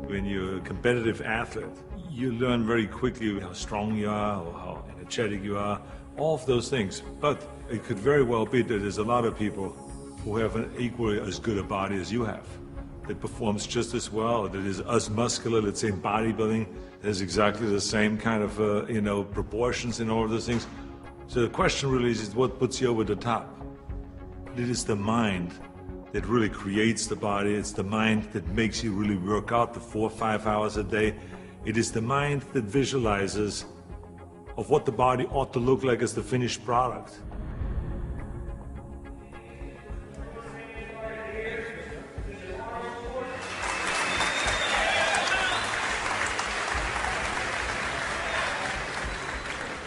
when you're a competitive athlete, you learn very quickly how strong you are or how energetic you are, all of those things. But it could very well be that there's a lot of people who have an equally as good a body as you have, that performs just as well, that is as muscular, let's say in bodybuilding, has exactly the same kind of proportions and all of those things. So the question really is what puts you over the top? It is the mind that really creates the body. It's the mind that makes you really work out the 4 or 5 hours a day. It is the mind that visualizes of what the body ought to look like as the finished product.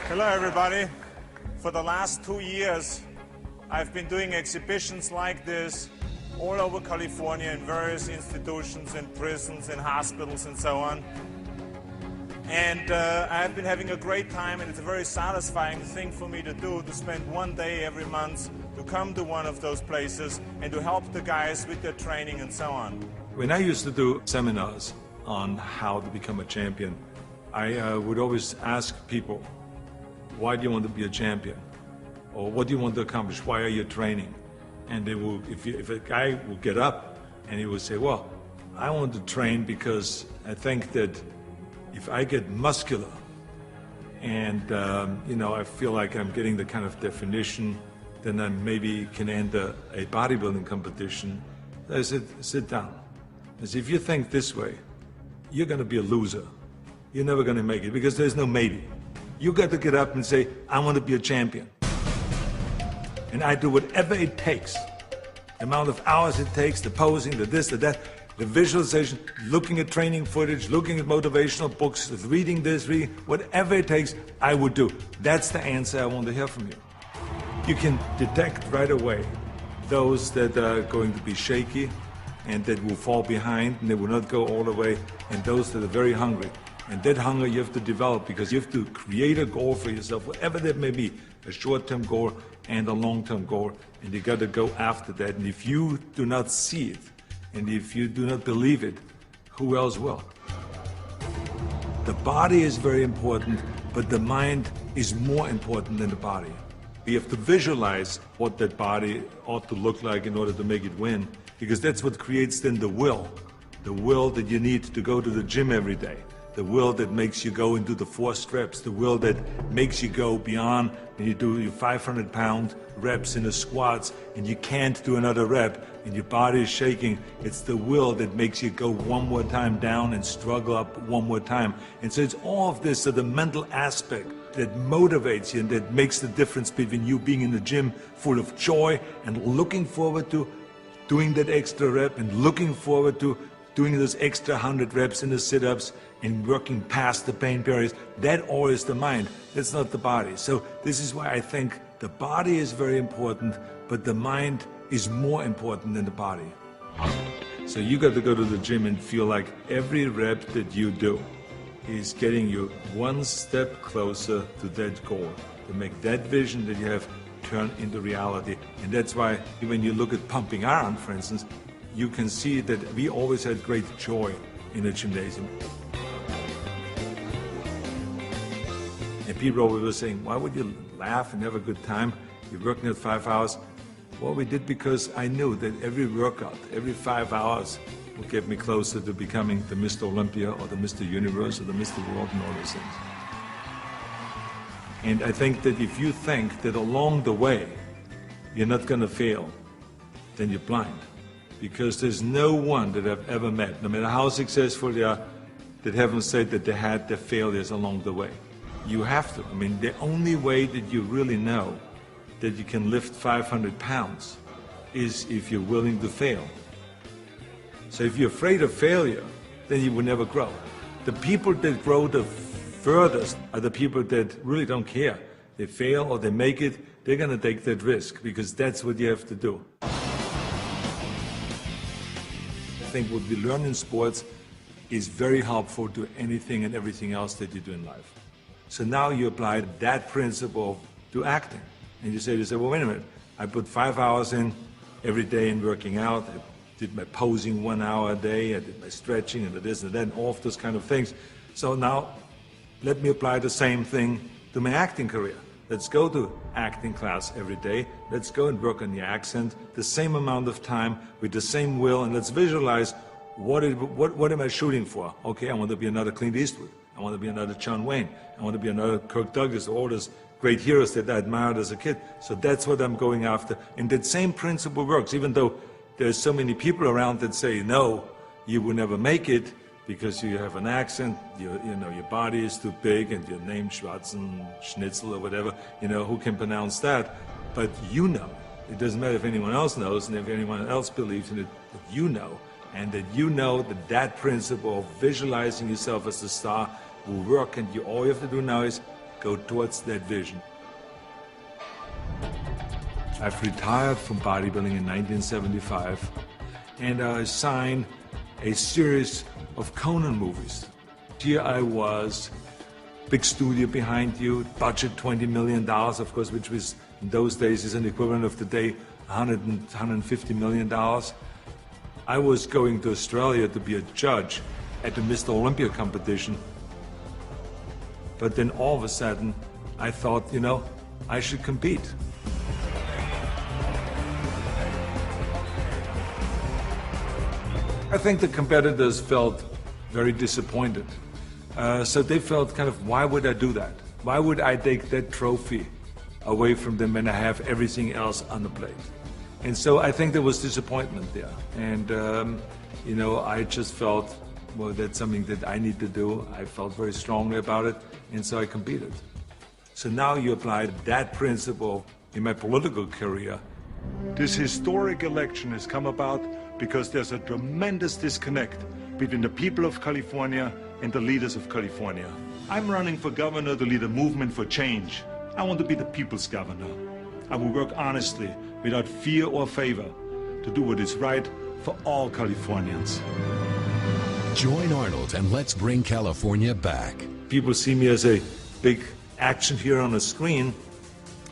Hello everybody. For the last 2 years, I've been doing exhibitions like this all over California in various institutions, in prisons, in hospitals and so on. And I've been having a great time, and it's a very satisfying thing for me to do, to spend one day every month to come to one of those places and to help the guys with their training and so on. When I used to do seminars on how to become a champion, I would always ask people, why do you want to be a champion? Or what do you want to accomplish? Why are you training? And they will, if a guy will get up and he will say, well, I want to train because I think that if I get muscular and I feel like I'm getting the kind of definition, then I maybe can enter a bodybuilding competition. I said, sit down. I said, if you think this way, you're going to be a loser. You're never going to make it because there's no maybe. You got to get up and say, I want to be a champion. And I do whatever it takes. The amount of hours it takes, the posing, the this, the that, the visualization, looking at training footage, looking at motivational books, reading this, reading, whatever it takes, I would do. That's the answer I want to hear from you. You can detect right away those that are going to be shaky and that will fall behind and they will not go all the way, and those that are very hungry. And that hunger you have to develop because you have to create a goal for yourself, whatever that may be, a short-term goal and a long-term goal, and you got to go after that. And if you do not see it, and if you do not believe it, who else will? The body is very important, but the mind is more important than the body. We have to visualize what that body ought to look like in order to make it win, because that's what creates then the will that you need to go to the gym every day. The will that makes you go and do the 4 reps, the will that makes you go beyond and you do your 500-pound reps in the squats and you can't do another rep and your body is shaking. It's the will that makes you go one more time down and struggle up one more time. And so it's all of this, so the mental aspect that motivates you and that makes the difference between you being in the gym full of joy and looking forward to doing that extra rep and looking forward to doing those extra 100 reps in the sit-ups and working past the pain barriers. That all is the mind. That's not the body. So this is why I think the body is very important, but the mind is more important than the body. So you got to go to the gym and feel like every rep that you do is getting you one step closer to that goal, to make that vision that you have turn into reality. And that's why when you look at pumping iron, for instance, you can see that we always had great joy in the gymnasium. And people always were saying, why would you laugh and have a good time? You're working at 5 hours. Well, we did because I knew that every workout, every 5 hours would get me closer to becoming the Mr. Olympia or the Mr. Universe or the Mr. World and all those things. And I think that if you think that along the way you're not going to fail, then you're blind. Because there's no one that I've ever met, no matter how successful they are, that haven't said that they had their failures along the way. You have to. I mean, the only way that you really know that you can lift 500 pounds is if you're willing to fail. So if you're afraid of failure, then you will never grow. The people that grow the furthest are the people that really don't care. They fail or they make it, they're going to take that risk because that's what you have to do. I think what we learn in sports is very helpful to anything and everything else that you do in life. So now you apply that principle to acting. And you say, well, wait a minute, I put 5 hours in every day in working out, I did my posing 1 hour a day, I did my stretching and this and that, all of those kind of things. So now let me apply the same thing to my acting career. Let's go to acting class every day. Let's go and work on the accent, the same amount of time with the same will, and let's visualize what am I shooting for? Okay, I want to be another Clint Eastwood. I want to be another John Wayne. I want to be another Kirk Douglas, all those great heroes that I admired as a kid. So that's what I'm going after. And that same principle works, even though there's so many people around that say, no, you will never make it because you have an accent, your body is too big, and your name Schwarzen, Schnitzel or whatever, who can pronounce that? But you know. It doesn't matter if anyone else knows and if anyone else believes in it, but you know. And that you know that principle of visualizing yourself as a star will work, and all you have to do now is go towards that vision. I've retired from bodybuilding in 1975, and I signed a series of Conan movies. Here I was, big studio behind you, budget $20 million, of course, which was in those days is an equivalent of today, $150 million. I was going to Australia to be a judge at the Mr. Olympia competition. But then all of a sudden, I thought, I should compete. I think the competitors felt very disappointed. So they felt kind of, why would I do that? Why would I take that trophy away from them when I have everything else on the plate? And so I think there was disappointment there. And, I just felt, well, that's something that I need to do. I felt very strongly about it, and so I competed. So now you apply that principle in my political career. This historic election has come about because there's a tremendous disconnect between the people of California and the leaders of California. I'm running for governor to lead a movement for change. I want to be the people's governor. I will work honestly, without fear or favor, to do what is right for all Californians. Join Arnold and let's bring California back. People see me as a big action hero on a screen,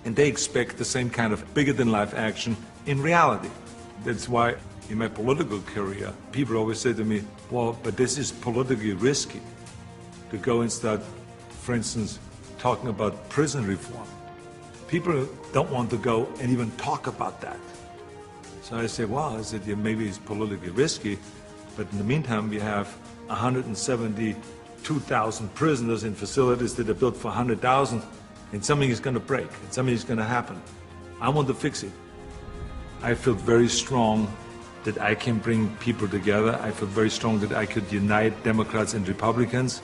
and they expect the same kind of bigger-than-life action in reality. That's why in my political career, people always say to me, well, but this is politically risky to go and start, for instance, talking about prison reform. People don't want to go and even talk about that. So I say, well, yeah, maybe it's politically risky, but in the meantime, we have 172,000 prisoners in facilities that are built for 100,000, and something is going to break, and something is going to happen. I want to fix it. I feel very strong that I can bring people together. I feel very strong that I could unite Democrats and Republicans,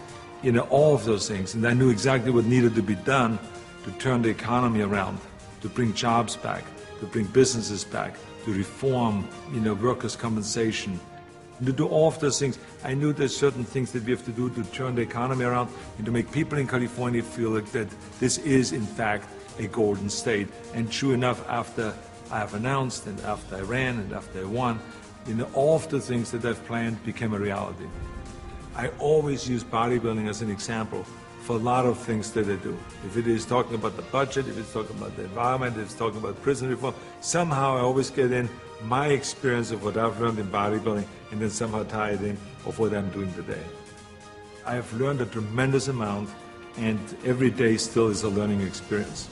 all of those things. And I knew exactly what needed to be done to turn the economy around, to bring jobs back, to bring businesses back, to reform, workers' compensation, and to do all of those things. I knew there's certain things that we have to do to turn the economy around and to make people in California feel like that this is, in fact, a golden state. And true enough, after I have announced, and after I ran, and after I won, all of the things that I've planned became a reality. I always use bodybuilding as an example for a lot of things that I do. If it is talking about the budget, if it's talking about the environment, if it's talking about prison reform, somehow I always get in my experience of what I've learned in bodybuilding and then somehow tie it in of what I'm doing today. I have learned a tremendous amount, and every day still is a learning experience.